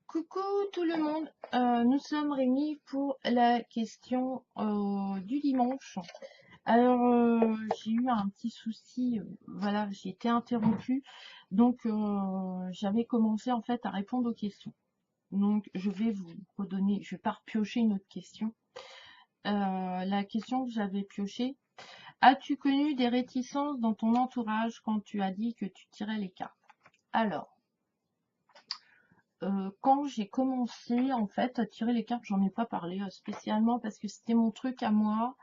Coucou tout le monde, nous sommes réunis pour la question du dimanche. Alors j'ai eu un petit souci, voilà, j'ai été interrompue, donc j'avais commencé en fait à répondre aux questions. Donc je vais vous redonner, je vais pas repiocher une autre question. La question que j'avais piochée, as-tu connu des réticences dans ton entourage quand tu as dit que tu tirais les cartes? Alors, quand j'ai commencé en fait à tirer les cartes, j'en ai pas parlé spécialement parce que c'était mon truc à moi,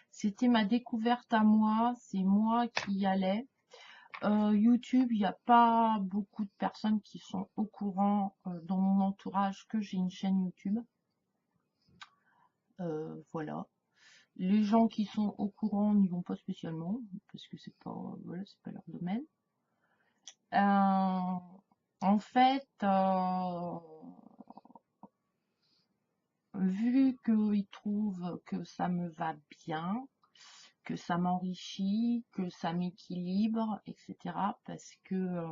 c'était ma découverte à moi, c'est moi qui y allais. YouTube, il n'y a pas beaucoup de personnes qui sont au courant dans mon entourage que j'ai une chaîne YouTube. Voilà. Les gens qui sont au courant n'y vont pas spécialement parce que c'est pas, voilà, c'est pas leur domaine. En fait, vu qu'ils trouvent que ça me va bien, que ça m'enrichit, que ça m'équilibre, etc. Parce que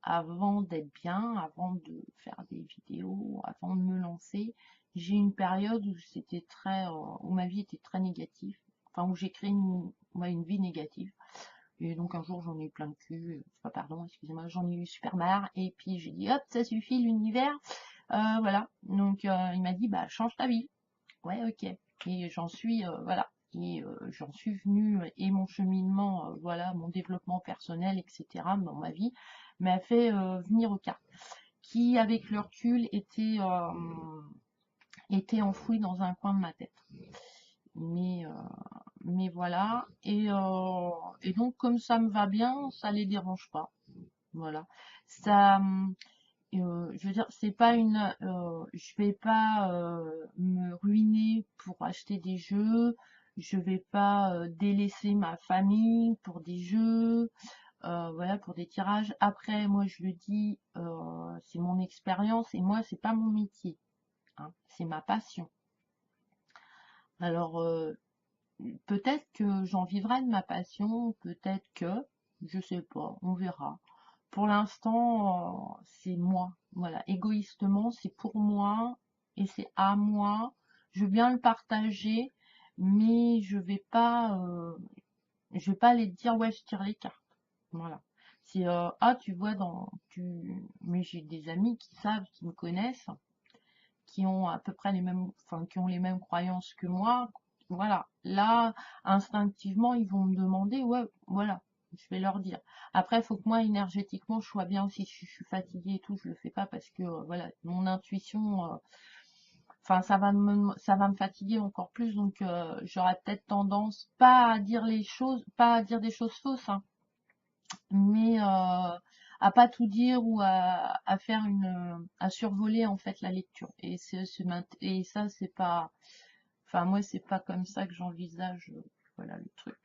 avant d'être bien, avant de faire des vidéos, avant de me lancer, j'ai eu une période où c'était très, où ma vie était très négative, enfin où j'ai créé une vie négative. Et donc un jour j'en ai eu plein le cul, enfin pardon, excusez-moi, j'en ai eu super marre, et puis j'ai dit hop, ça suffit l'univers, voilà. Donc il m'a dit bah change ta vie. Ouais, ok. Et j'en suis, voilà. Et j'en suis venue, et mon cheminement, voilà, mon développement personnel, etc., dans ma vie, m'a fait venir aux cartes, qui, avec le recul, était enfoui dans un coin de ma tête. Mais, euh, mais voilà. Et donc, comme ça me va bien, ça les dérange pas. Voilà. Ça, je veux dire, c'est pas je vais pas me ruiner pour acheter des jeux, je vais pas délaisser ma famille pour des jeux, voilà, pour des tirages. Après, moi, je le dis, c'est mon expérience et moi, c'est pas mon métier, hein, c'est ma passion. Alors, peut-être que j'en vivrai de ma passion, peut-être que, je sais pas, on verra. Pour l'instant, c'est moi. Voilà, égoïstement, c'est pour moi et c'est à moi. Je veux bien le partager, mais je vais pas aller te dire ouais, je tire les cartes. Voilà. C'est ah, tu vois mais j'ai des amis qui savent, qui me connaissent, qui ont à peu près les mêmes, enfin, qui ont les mêmes croyances que moi. Voilà. Là, instinctivement, ils vont me demander, ouais, voilà. Je vais leur dire. Après, il faut que moi, énergétiquement, je sois bien aussi. Si je suis fatiguée et tout, je le fais pas parce que, voilà, mon intuition, enfin, ça va me fatiguer encore plus. Donc, j'aurais peut-être tendance pas à dire les choses, pas à dire des choses fausses, hein, mais à pas tout dire ou à faire à survoler en fait la lecture. Et ça c'est pas, enfin moi c'est pas comme ça que j'envisage, voilà le truc.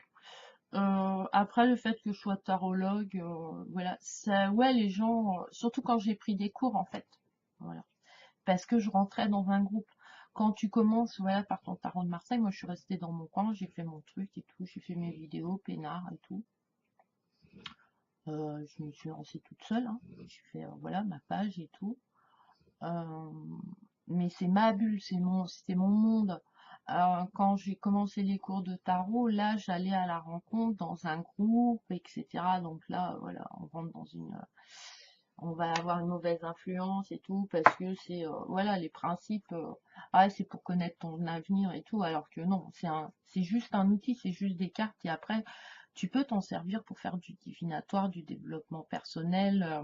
Après le fait que je sois tarologue, voilà, ça, ouais les gens, surtout quand j'ai pris des cours en fait, voilà, parce que je rentrais dans un groupe. Quand tu commences, voilà, par ton tarot de Marseille, moi je suis restée dans mon coin, j'ai fait mon truc et tout, j'ai fait mes vidéos, peinard et tout. Je me suis lancée toute seule, hein. J'ai fait voilà ma page et tout. Euh, mais c'est ma bulle, c'était mon monde. Quand j'ai commencé les cours de tarot, là j'allais à la rencontre dans un groupe, etc. Donc là, voilà, on rentre on va avoir une mauvaise influence et tout parce que c'est voilà les principes. Ah, c'est pour connaître ton avenir et tout, alors que non, c'est juste un outil, c'est juste des cartes et après tu peux t'en servir pour faire du divinatoire, du développement personnel,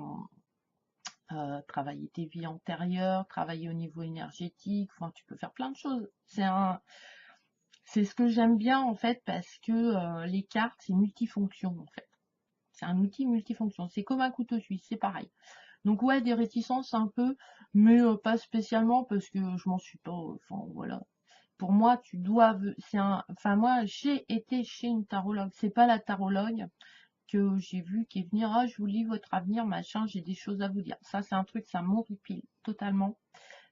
travailler tes vies antérieures, travailler au niveau énergétique, enfin tu peux faire plein de choses. C'est ce que j'aime bien en fait parce que les cartes c'est multifonction en fait. C'est un outil multifonction. C'est comme un couteau suisse, c'est pareil. Donc ouais, des réticences un peu, mais pas spécialement parce que je m'en suis pas. Enfin voilà. Pour moi, enfin moi, j'ai été chez une tarologue. C'est pas la tarologue que j'ai vu qui est venue. Ah, je vous lis votre avenir, machin. J'ai des choses à vous dire. Ça, c'est un truc, ça m'horripile totalement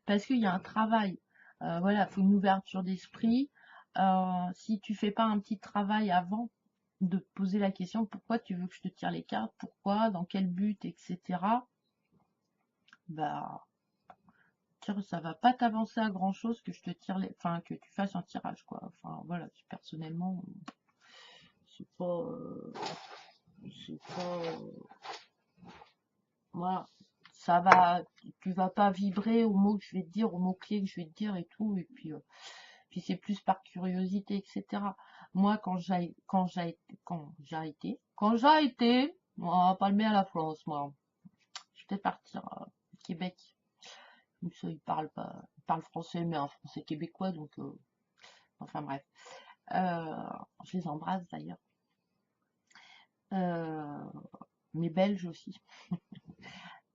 parce qu'il y a un travail. Voilà, il faut une ouverture d'esprit. Si tu fais pas un petit travail avant de te poser la question pourquoi tu veux que je te tire les cartes, pourquoi, dans quel but, etc. Bah Ça va pas t'avancer à grand chose que je te tire les, enfin que tu fasses un tirage quoi. Enfin voilà, personnellement, c'est pas, voilà, ça va, tu vas pas vibrer aux mots que je vais te dire, aux mots clés que je vais te dire et tout, et puis c'est plus par curiosité, etc. Moi, quand j'ai été, on va pas le mettre à la France, moi. Je vais peut-être partir au Québec. Comme ça, ils parlent français, mais un français québécois, donc, enfin bref. Euh, je les embrasse d'ailleurs. Euh, mais belges aussi.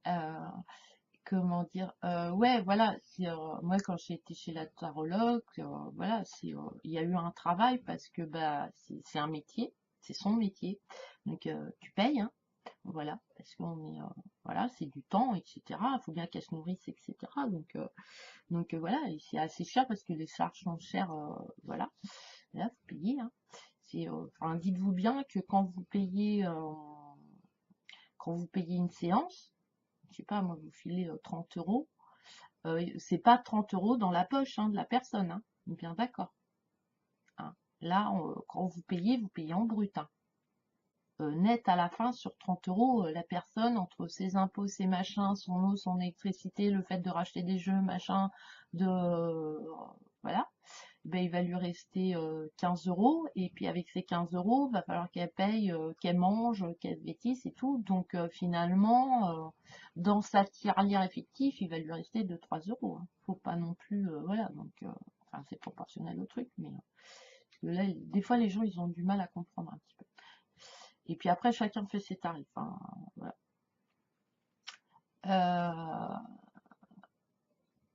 Euh, comment dire, ouais, voilà, moi quand j'ai été chez la tarologue, voilà, il y a eu un travail parce que bah c'est un métier, c'est son métier, donc tu payes, hein, voilà, parce qu'on est, voilà, c'est du temps, etc. Il faut bien qu'elle se nourrisse, etc. Donc voilà, et c'est assez cher parce que les charges sont chères, voilà, là faut payer, hein. Enfin, dites-vous bien que quand vous payez une séance, je sais pas, moi vous filez 30 euros. C'est pas 30 euros dans la poche hein, de la personne, hein. On est bien d'accord, hein. Là, quand vous payez en brut, hein. Net à la fin sur 30 euros, la personne, entre ses impôts, ses machins, son eau, son électricité, le fait de racheter des jeux, machin, voilà, ben, il va lui rester 15 euros, et puis avec ces 15 euros, va falloir qu'elle paye, qu'elle mange, qu'elle vêtisse et tout. Donc finalement, dans sa tirelire effective, il va lui rester 2-3 euros, hein. Faut pas non plus, voilà, donc, enfin, c'est proportionnel au truc, mais parce que là, des fois, les gens, ils ont du mal à comprendre un petit peu. Et puis après, chacun fait ses tarifs, hein, voilà. Euh,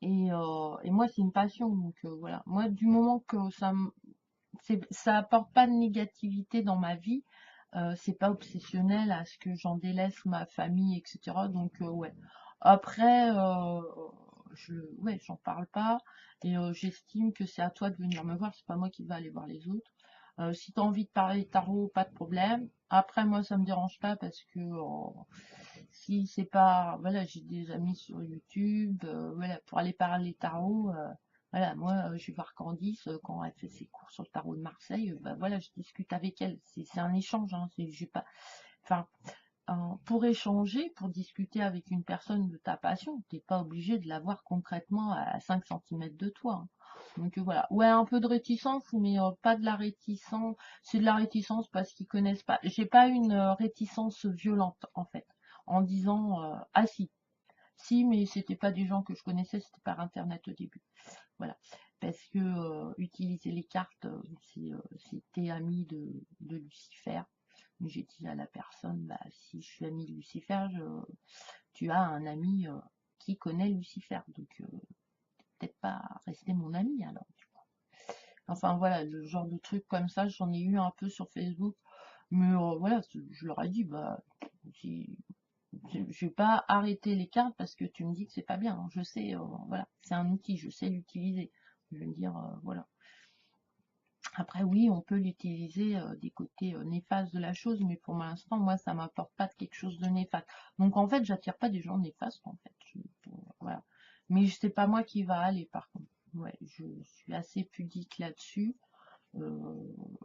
et moi, c'est une passion, donc voilà. Moi, du moment que ça apporte pas de négativité dans ma vie, c'est pas obsessionnel à ce que j'en délaisse ma famille, etc. Donc ouais. Après, ouais, j'en parle pas et j'estime que c'est à toi de venir me voir, c'est pas moi qui va aller voir les autres. Si tu as envie de parler tarot, pas de problème. Après, moi, ça me dérange pas parce que si c'est pas, voilà, j'ai des amis sur YouTube, voilà, pour aller parler tarot. Voilà, moi, je vais voir Candice quand elle fait ses cours sur le tarot de Marseille. Bah voilà, je discute avec elle. C'est un échange, hein. J'ai pas, enfin, pour échanger, pour discuter avec une personne de ta passion, t'es pas obligé de la voir concrètement à 5 centimètres de toi, hein. Donc voilà, ouais, un peu de réticence, mais pas de la réticence. C'est de la réticence parce qu'ils connaissent pas. J'ai pas une réticence violente en fait, en disant ah si, mais c'était pas des gens que je connaissais, c'était par internet au début. Voilà, parce que utiliser les cartes, si t'es ami de Lucifer, j'ai dit à la personne, bah, si je suis ami de Lucifer, tu as un ami qui connaît Lucifer, donc peut-être pas rester mon ami alors. Enfin voilà, le genre de truc comme ça, j'en ai eu un peu sur Facebook, mais voilà, je leur ai dit, bah, si- je vais pas arrêter les cartes parce que tu me dis que c'est pas bien, hein. Je sais, voilà, c'est un outil, je sais l'utiliser. Je veux dire, voilà. Après, oui, on peut l'utiliser des côtés néfastes de la chose, mais pour l'instant, moi, ça m'apporte pas de quelque chose de néfaste. Donc, en fait, j'attire pas des gens néfastes, en fait. Voilà. Mais c'est pas moi qui va aller, par contre. Ouais, je suis assez pudique là-dessus.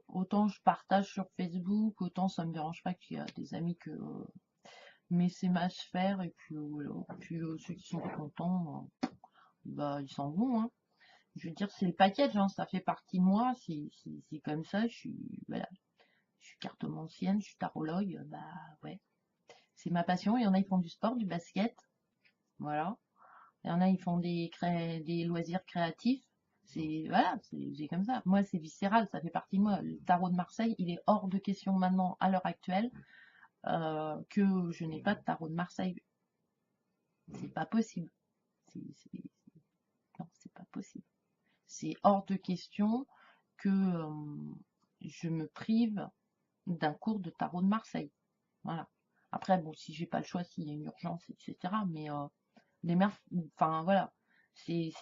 Autant je partage sur Facebook, autant ça me dérange pas qu'il y a des amis que. Mais c'est ma sphère, et puis, voilà. Puis ceux qui sont pas contents, bah, ils s'en vont, hein. Je veux dire, c'est le package, hein, ça fait partie de moi, c'est comme ça, voilà, je suis cartomancienne, je suis tarologue, bah ouais, c'est ma passion. Il y en a, ils font du sport, du basket, voilà. Il y en a, ils font des loisirs créatifs, voilà, c'est comme ça. Moi, c'est viscéral, ça fait partie de moi. Le tarot de Marseille, il est hors de question maintenant, à l'heure actuelle, que je n'ai pas de tarot de Marseille. C'est pas possible. Non, c'est pas possible. C'est hors de question que je me prive d'un cours de tarot de Marseille. Voilà. Après, bon, si j'ai pas le choix, s'il y a une urgence, etc. Mais les mères, enfin voilà, c'est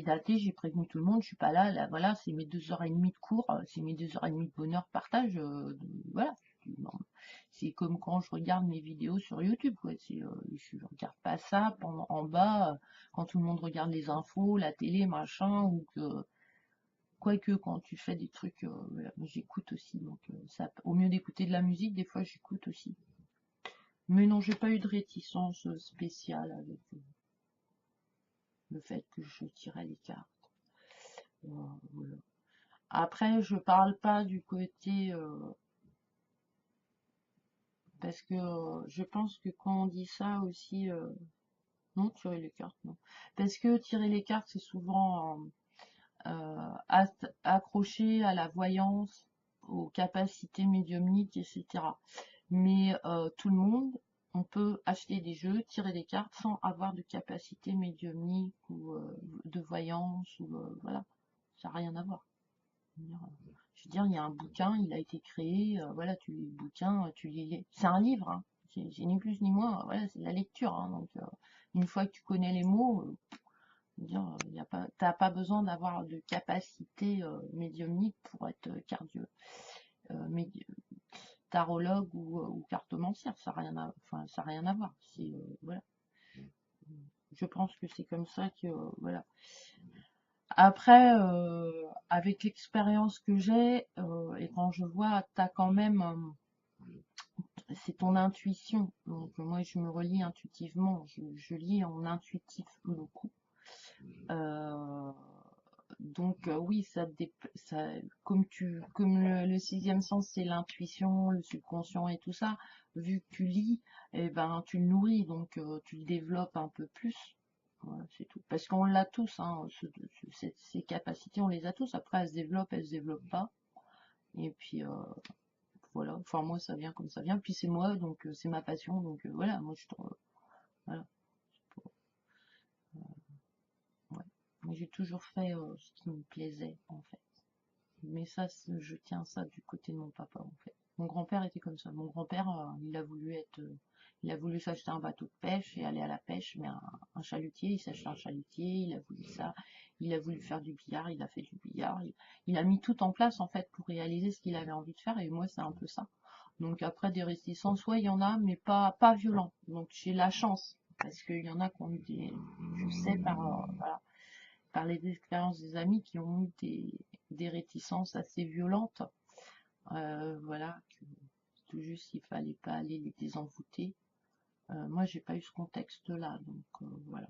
daté, j'ai prévenu tout le monde, je suis pas là, là voilà, c'est mes 2 heures et demie de cours, c'est mes 2 heures et demie de bonheur partage, voilà. Non. C'est comme quand je regarde mes vidéos sur YouTube, quoi. Je regarde pas ça en bas, quand tout le monde regarde les infos, la télé, machin, ou que quoique quand tu fais des trucs, voilà, j'écoute aussi. Donc ça, au mieux d'écouter de la musique, des fois j'écoute aussi. Mais non, j'ai pas eu de réticence spéciale avec le fait que je tirais les cartes. Voilà. Après, je parle pas du côté parce que je pense que quand on dit ça aussi, non, tirer les cartes, non. Parce que tirer les cartes, c'est souvent accroché à la voyance, aux capacités médiumniques, etc. Mais tout le monde, on peut acheter des jeux, tirer des cartes sans avoir de capacité médiumnique ou de voyance, ou voilà, ça n'a rien à voir. Je veux dire, il y a un bouquin, il a été créé, voilà, tu lis le bouquin, tu lis, c'est un livre, hein, c'est ni plus ni moins, voilà, c'est de la lecture, hein, donc une fois que tu connais les mots, t'as pas besoin d'avoir de capacité médiumnique pour être tarologue ou cartomancière, ça n'a rien à, enfin, ça a rien à voir. Voilà. Je pense que c'est comme ça que voilà. Après, avec l'expérience que j'ai et quand je vois, t'as quand même, c'est ton intuition. Donc moi, je me relie intuitivement. Je lis en intuitif beaucoup. Euh, Donc oui, comme le sixième sens, c'est l'intuition, le subconscient et tout ça, vu que tu lis, eh ben tu le nourris, donc tu le développes un peu plus. Voilà, c'est tout. Parce qu'on l'a tous, hein, ces capacités, on les a tous. Après, elles se développent pas. Et puis voilà. Enfin moi, ça vient comme ça vient. Puis c'est moi, donc c'est ma passion. Donc voilà, moi je trouve. Voilà. Ouais. Moi, j'ai toujours fait ce qui me plaisait en fait. Mais ça, je tiens ça du côté de mon papa, en fait. Mon grand-père était comme ça. Mon grand-père, il a voulu s'acheter un bateau de pêche et aller à la pêche, mais un chalutier, il s'achète un chalutier, il a voulu ça, il a voulu faire du billard, il a fait du billard, il a mis tout en place, en fait, pour réaliser ce qu'il avait envie de faire, et moi, c'est un peu ça. Donc après, des réticences, ouais, il y en a, mais pas violents. Donc j'ai la chance, parce qu'il y en a qui ont eu je sais voilà, par les expériences des amis qui ont eu des réticences assez violentes. Voilà, tout juste il fallait pas aller les désenvoûter. Moi, j'ai pas eu ce contexte-là, donc voilà.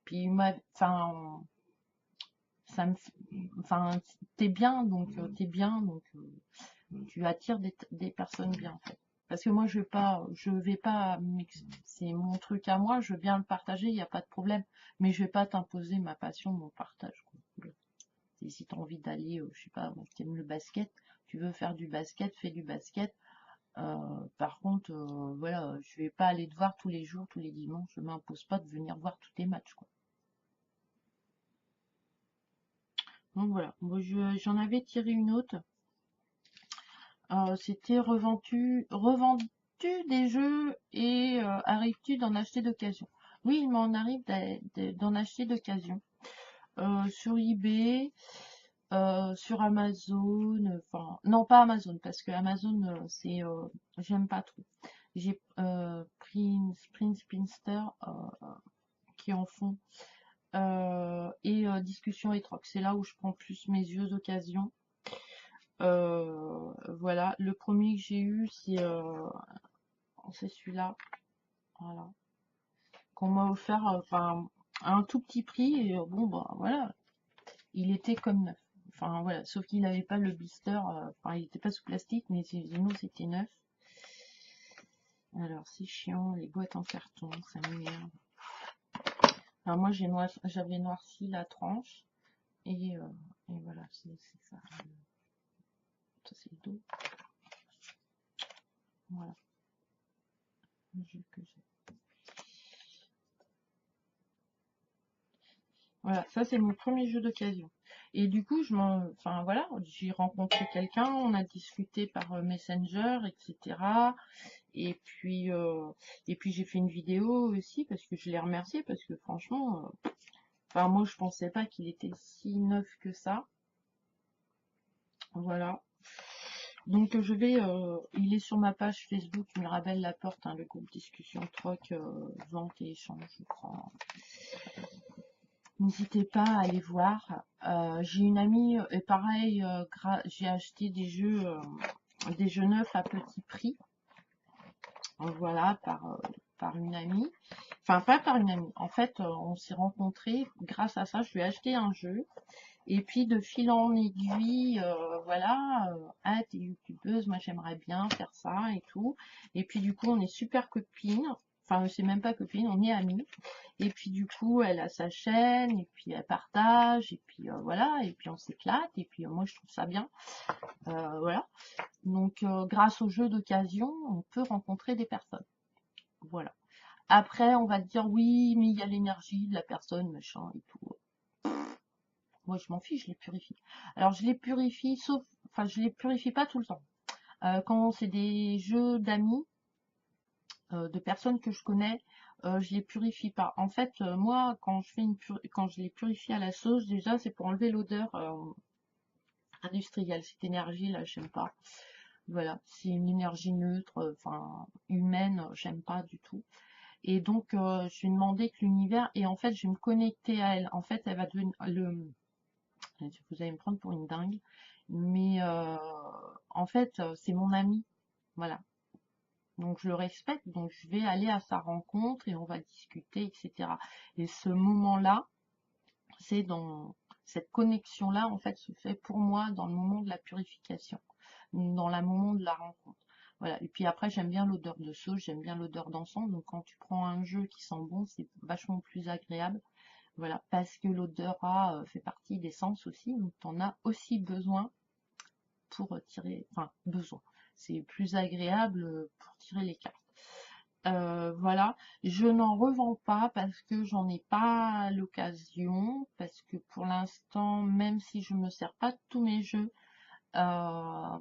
Puis, enfin, enfin, t'es bien, donc tu attires des personnes bien, en fait. Parce que moi, je vais pas, c'est mon truc à moi, je veux bien le partager, il n'y a pas de problème. Mais je vais pas t'imposer ma passion, mon partage, quoi. Et si tu as envie d'aller, je sais pas, tu aimes le basket, tu veux faire du basket, fais du basket. Par contre, voilà, je vais pas aller te voir tous les jours, tous les dimanches, je m'impose pas de venir voir tous tes matchs, quoi. Donc voilà, moi j'en avais tiré une autre. C'était revendu des jeux et arrives-tu d'en acheter d'occasion? Oui, il m'en arrive d'en acheter d'occasion. Sur eBay, sur Amazon, enfin, non pas Amazon, parce que Amazon, j'aime pas trop. J'ai Prince Spinster qui en font, et Discussion et Troc. C'est là où je prends plus mes yeux d'occasion. Voilà, le premier que j'ai eu, c'est celui-là, voilà, qu'on m'a offert, enfin, à un tout petit prix, et bon, bah voilà, il était comme neuf. Enfin voilà, sauf qu'il n'avait pas le blister, enfin il n'était pas sous plastique, mais sinon c'était neuf. Alors c'est chiant, les boîtes en carton, ça m'énerve. Alors moi j'avais noirci la tranche, et voilà, c'est ça. Ça c'est le dos. Voilà, le jeu que j'ai. Voilà, ça c'est mon premier jeu d'occasion. Et du coup, enfin voilà, j'ai rencontré quelqu'un, on a discuté par Messenger, etc. Et puis, j'ai fait une vidéo aussi parce que je l'ai remercié parce que franchement, enfin moi je pensais pas qu'il était si neuf que ça. Voilà. Donc je vais, il est sur ma page Facebook Mirabelle Laporte, hein, le groupe discussion troc, vente et échange, je crois. N'hésitez pas à aller voir. J'ai une amie, et pareil, j'ai acheté des jeux neufs à petit prix. Voilà, par une amie. Enfin, pas par une amie. En fait, on s'est rencontrés grâce à ça. Je lui ai acheté un jeu. Et puis, de fil en aiguille, voilà, ah, t'es youtubeuse, moi j'aimerais bien faire ça et tout. Et puis, du coup, on est super copines. Enfin, c'est même pas copines, on est amies. Et puis, du coup, elle a sa chaîne, et puis elle partage, et puis voilà, et puis on s'éclate, et puis moi je trouve ça bien. Voilà. Donc, grâce aux jeux d'occasion, on peut rencontrer des personnes. Voilà. Après, on va dire oui, mais il y a l'énergie de la personne, machin et tout. Moi, je m'en fiche, je les purifie. Alors, je les purifie, enfin, je les purifie pas tout le temps. Quand c'est des jeux d'amis, de personnes que je connais, je les purifie pas. En fait, moi, quand je les purifie à la sauce, déjà, c'est pour enlever l'odeur industrielle. Cette énergie-là, j'aime pas. Voilà, c'est une énergie neutre, enfin humaine, j'aime pas du tout. Et donc, je vais demander que l'univers, et en fait, je vais me connecter à elle. En fait, elle va devenir vous allez me prendre pour une dingue, mais en fait, c'est mon ami. Voilà. Donc, je le respecte, donc je vais aller à sa rencontre et on va discuter, etc. Et ce moment-là, c'est dans cette connexion-là, en fait, se fait pour moi dans le moment de la purification, dans le moment de la rencontre. Voilà. Et puis après, j'aime bien l'odeur de sauge, j'aime bien l'odeur d'encens. Donc quand tu prends un jeu qui sent bon, c'est vachement plus agréable. Voilà, parce que l'odorat fait partie des sens aussi, donc tu en as aussi besoin pour tirer, enfin besoin. C'est plus agréable pour tirer les cartes. Voilà, je n'en revends pas parce que j'en ai pas l'occasion, parce que pour l'instant, même si je me sers pas de tous mes jeux, euh,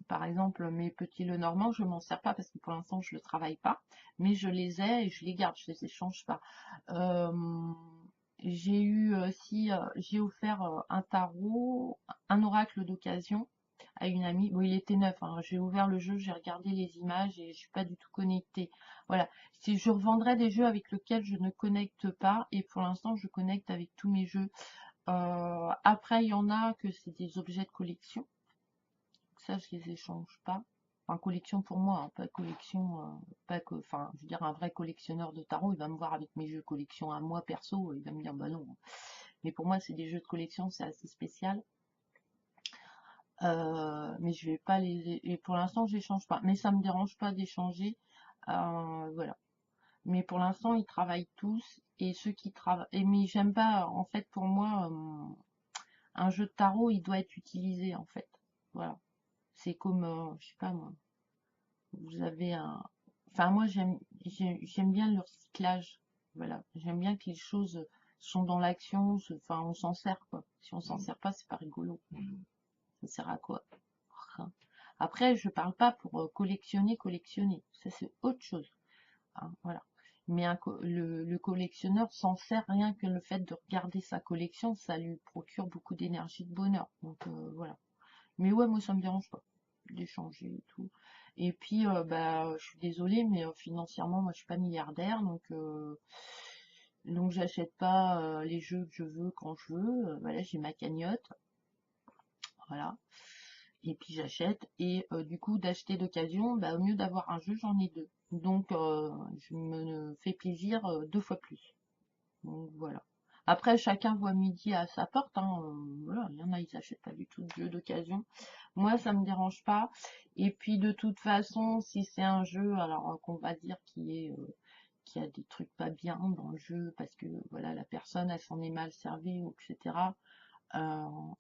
par exemple mes petits Lenormand, je m'en sers pas parce que pour l'instant je le travaille pas, mais je les ai et je les garde, je les échange pas. Euh, j'ai eu aussi, j'ai offert un tarot, un oracle d'occasion à une amie. Bon, il était neuf, hein. J'ai ouvert le jeu, j'ai regardé les images et je suis pas du tout connectée. Voilà. Si je revendrais des jeux avec lesquels je ne connecte pas, et pour l'instant je connecte avec tous mes jeux. Après, il y en a que c'est des objets de collection. Ça, je les échange pas. Enfin, collection pour moi, hein, pas collection, pas que, enfin, je veux dire, un vrai collectionneur de tarot, il va me voir avec mes jeux de collection à moi perso, il va me dire, bah non. Mais pour moi, c'est des jeux de collection, c'est assez spécial. Mais je vais pas et pour l'instant, j'échange pas. Mais ça me dérange pas d'échanger, voilà. Mais pour l'instant, ils travaillent tous, et ceux qui travaillent, mais j'aime pas, en fait, pour moi, un jeu de tarot, il doit être utilisé, en fait. Voilà. C'est comme, je sais pas moi. Vous avez un, enfin moi j'aime bien le recyclage. Voilà, j'aime bien que les choses sont dans l'action. Enfin, on s'en sert quoi. Si on s'en sert pas, c'est pas rigolo. Ça sert à quoi? Rien. Après, je parle pas pour collectionner. Ça c'est autre chose, hein, voilà. Mais le collectionneur s'en sert, rien que le fait de regarder sa collection, ça lui procure beaucoup d'énergie, de bonheur. Donc voilà. Mais ouais, moi ça me dérange pas d'échanger et tout. Et puis bah je suis désolée, mais financièrement moi je suis pas milliardaire, donc j'achète pas les jeux que je veux quand je veux. Voilà, j'ai ma cagnotte, voilà. Et puis j'achète, et du coup d'acheter d'occasion, bah, au mieux d'avoir un jeu, j'en ai deux. Donc je me fais plaisir deux fois plus. Donc voilà. Après, chacun voit midi à sa porte, hein, voilà, il y en a, ils n'achètent pas du tout de jeux d'occasion. Moi, ça me dérange pas. Et puis, de toute façon, si c'est un jeu, alors qu'on va dire qui a des trucs pas bien dans le jeu, parce que voilà, la personne, elle s'en est mal servie, etc.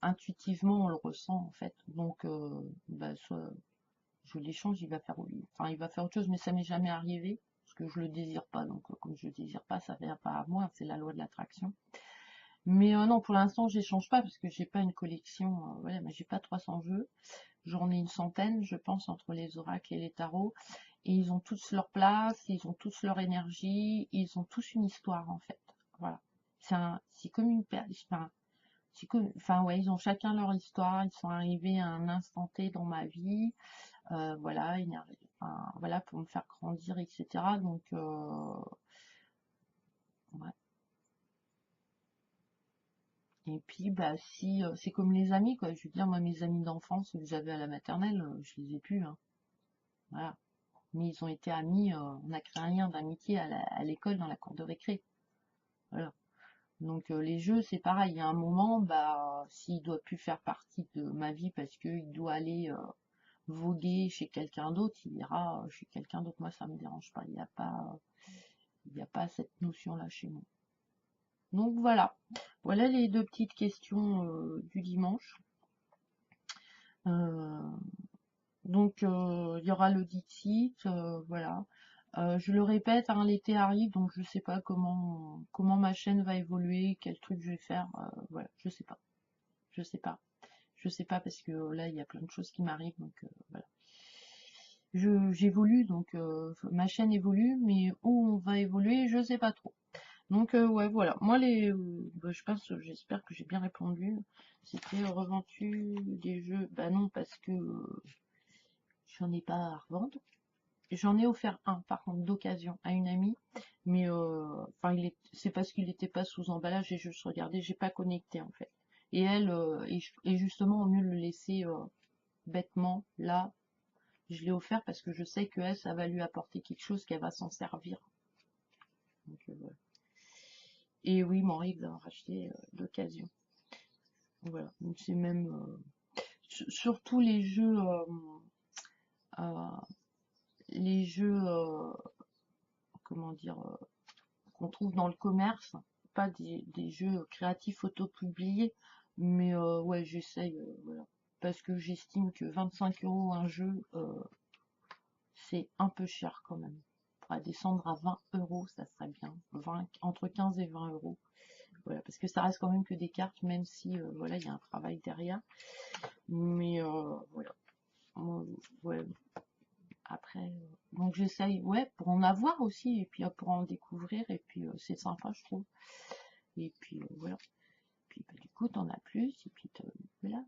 Intuitivement, on le ressent en fait. Donc, bah, soit je l'échange, enfin, il va faire autre chose, mais ça m'est jamais arrivé parce que je le désire pas. Donc, comme je le désire pas, ça vient pas à moi. C'est la loi de l'attraction. Mais non, pour l'instant, j'échange pas parce que j'ai pas une collection. Voilà, mais j'ai pas 300 jeux. J'en ai une centaine, je pense, entre les oracles et les tarots. Et ils ont tous leur place, ils ont tous leur énergie, ils ont tous une histoire en fait. Voilà. C'est comme une enfin, enfin ouais, ils ont chacun leur histoire, ils sont arrivés à un instant T dans ma vie, voilà, enfin, voilà, pour me faire grandir, etc. Donc, ouais. Et puis, bah, si, c'est comme les amis, quoi. Je veux dire, moi, mes amis d'enfance que j'avais à la maternelle, je les ai plus, hein. Voilà. Mais ils ont été amis, on a créé un lien d'amitié à l'école, dans la cour de récré. Voilà. Donc, les jeux, c'est pareil. Il y a un moment, bah, s'il doit plus faire partie de ma vie parce qu'il doit aller voguer chez quelqu'un d'autre, il ira chez quelqu'un d'autre. Moi, ça me dérange pas. Il n'y a pas cette notion-là chez moi. Donc voilà. Voilà les deux petites questions du dimanche. Euh, donc il y aura le Dixit, voilà. Je le répète, hein, l'été arrive, donc je sais pas comment ma chaîne va évoluer, quel truc je vais faire, voilà, je sais pas. Je sais pas. Je sais pas parce que là il y a plein de choses qui m'arrivent, donc voilà. J'évolue, donc ma chaîne évolue, mais où on va évoluer, je sais pas trop. Donc ouais, voilà. Moi bah, je pense, j'espère que j'ai bien répondu. C'était revends-tu des jeux? Bah non, parce que j'en ai pas à revendre. J'en ai offert un, par contre, d'occasion à une amie, mais enfin, c'est parce qu'il n'était pas sous emballage et juste regardé, j'ai pas connecté en fait. Et elle, et justement, au mieux de le laisser bêtement là, je l'ai offert parce que je sais que elle, ça va lui apporter quelque chose, qu'elle va s'en servir. Donc, voilà. Et oui, mon mari va en racheter d'occasion. Voilà. Donc c'est même surtout euh, les jeux, comment dire, qu'on trouve dans le commerce, pas des jeux créatifs auto-publiés, mais ouais, j'essaye, voilà. Parce que j'estime que 25 € un jeu, c'est un peu cher quand même. Pour descendre à 20 €, ça serait bien. Entre 15 et 20 €. Voilà, parce que ça reste quand même que des cartes, même si voilà, il y a un travail derrière. Mais voilà. Ouais, après, donc j'essaye, ouais, pour en avoir aussi, et puis pour en découvrir, et puis c'est sympa, je trouve. Et puis voilà. Puis bah, du coup, t'en as plus, et puis voilà,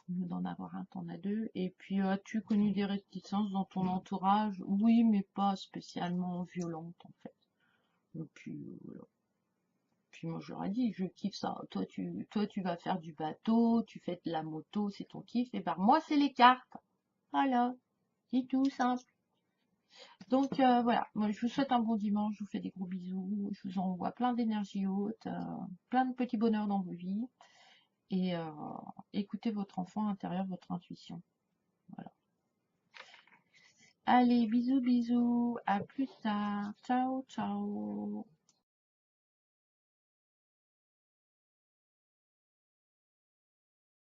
au lieu d'en avoir un, t'en as deux. Et puis, as-tu connu des réticences dans ton entourage? Oui, mais pas spécialement violentes, en fait. Et puis, voilà. Puis moi, je leur ai dit, je kiffe ça. Toi, tu vas faire du bateau, tu fais de la moto, c'est ton kiff. Et ben, moi, c'est les cartes. Voilà. C'est tout simple. Donc, voilà. Moi, je vous souhaite un bon dimanche. Je vous fais des gros bisous. Je vous envoie plein d'énergie haute, plein de petits bonheurs dans vos vies. Et écoutez votre enfant intérieur, votre intuition. Voilà. Allez, bisous, bisous, à plus tard. Ciao, ciao.